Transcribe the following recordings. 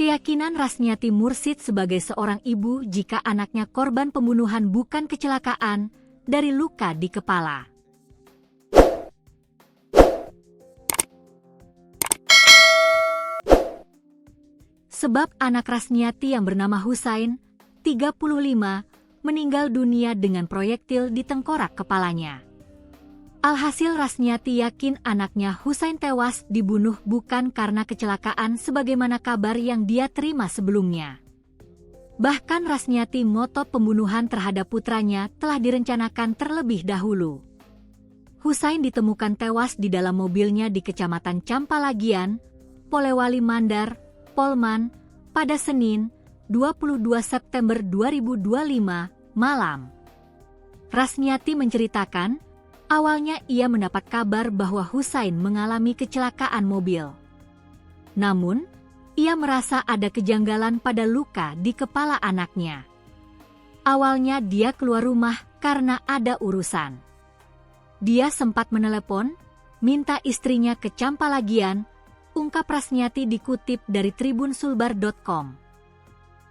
Keyakinan Rasniati Mursid sebagai seorang ibu jika anaknya korban pembunuhan bukan kecelakaan dari luka di kepala. Sebab anak Rasniati yang bernama Husain, 35, meninggal dunia dengan proyektil di tengkorak kepalanya. Alhasil Rasniati yakin anaknya Husain tewas dibunuh bukan karena kecelakaan sebagaimana kabar yang dia terima sebelumnya. Bahkan Rasniati ngotot pembunuhan terhadap putranya telah direncanakan terlebih dahulu. Husain ditemukan tewas di dalam mobilnya di Kecamatan Campalagian, Polewali Mandar, Polman, pada Senin, 22 September 2025, malam. Rasniati menceritakan, awalnya ia mendapat kabar bahwa Husain mengalami kecelakaan mobil. Namun, ia merasa ada kejanggalan pada luka di kepala anaknya. Awalnya dia keluar rumah karena ada urusan. Dia sempat menelepon, minta istrinya ke Campalagian, ungkap Rasniati dikutip dari tribunsulbar.com.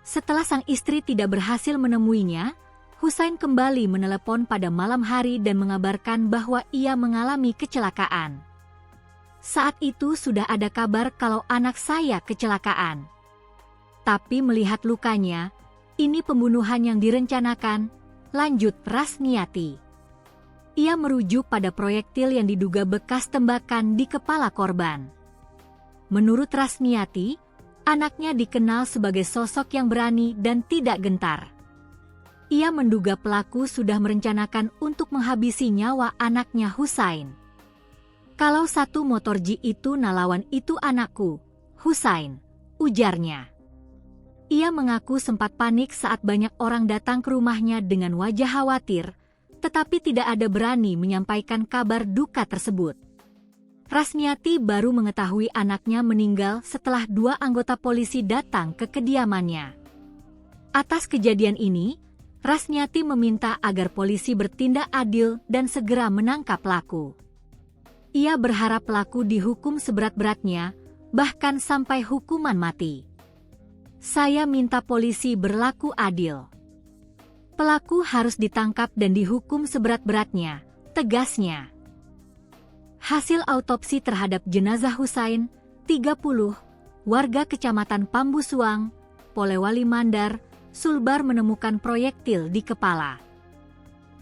Setelah sang istri tidak berhasil menemuinya, Husain kembali menelepon pada malam hari dan mengabarkan bahwa ia mengalami kecelakaan. Saat itu sudah ada kabar kalau anak saya kecelakaan. Tapi melihat lukanya, ini pembunuhan yang direncanakan, lanjut Rasniati. Ia merujuk pada proyektil yang diduga bekas tembakan di kepala korban. Menurut Rasniati, anaknya dikenal sebagai sosok yang berani dan tidak gentar. Ia menduga pelaku sudah merencanakan untuk menghabisi nyawa anaknya Husain. Kalau satu motor G itu nalawan itu anakku, Husain, ujarnya. Ia mengaku sempat panik saat banyak orang datang ke rumahnya dengan wajah khawatir, tetapi tidak ada berani menyampaikan kabar duka tersebut. Rasniati baru mengetahui anaknya meninggal setelah 2 anggota polisi datang ke kediamannya. Atas kejadian ini, Rasniati meminta agar polisi bertindak adil dan segera menangkap pelaku. Ia berharap pelaku dihukum seberat-beratnya, bahkan sampai hukuman mati. Saya minta polisi berlaku adil. Pelaku harus ditangkap dan dihukum seberat-beratnya, tegasnya. Hasil autopsi terhadap jenazah Husain, 30, warga Kecamatan Pambusuang, Polewali Mandar, Sulbar menemukan proyektil di kepala.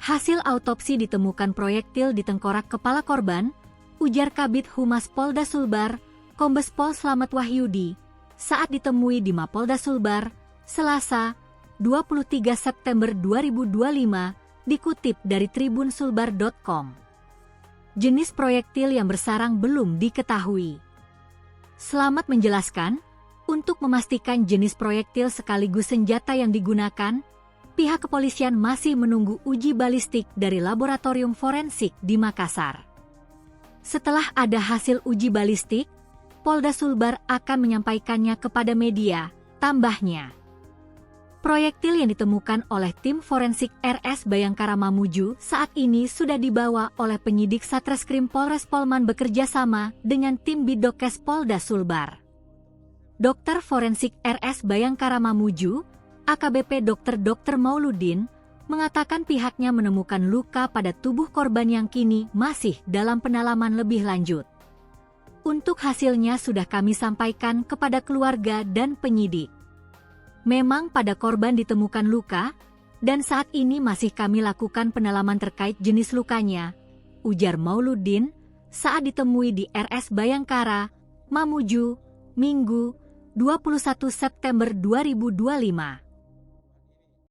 Hasil autopsi ditemukan proyektil di tengkorak kepala korban, ujar Kabid Humas Polda Sulbar, Kombes Pol Slamet Wahyudi, saat ditemui di Mapolda Sulbar, Selasa, 23 September 2025, dikutip dari tribunsulbar.com. Jenis proyektil yang bersarang belum diketahui. Slamet menjelaskan, untuk memastikan jenis proyektil sekaligus senjata yang digunakan, pihak kepolisian masih menunggu uji balistik dari laboratorium forensik di Makassar. Setelah ada hasil uji balistik, Polda Sulbar akan menyampaikannya kepada media, tambahnya. Proyektil yang ditemukan oleh tim forensik RS Bayangkara Mamuju saat ini sudah dibawa oleh penyidik Satreskrim Polres Polman bekerja sama dengan tim Bidokes Polda Sulbar. Dokter forensik RS Bayangkara Mamuju, AKBP Dr. Mauludin, mengatakan pihaknya menemukan luka pada tubuh korban yang kini masih dalam pendalaman lebih lanjut. Untuk hasilnya sudah kami sampaikan kepada keluarga dan penyidik. Memang pada korban ditemukan luka, dan saat ini masih kami lakukan pendalaman terkait jenis lukanya, ujar Mauludin saat ditemui di RS Bayangkara, Mamuju, Minggu, 21 September 2025.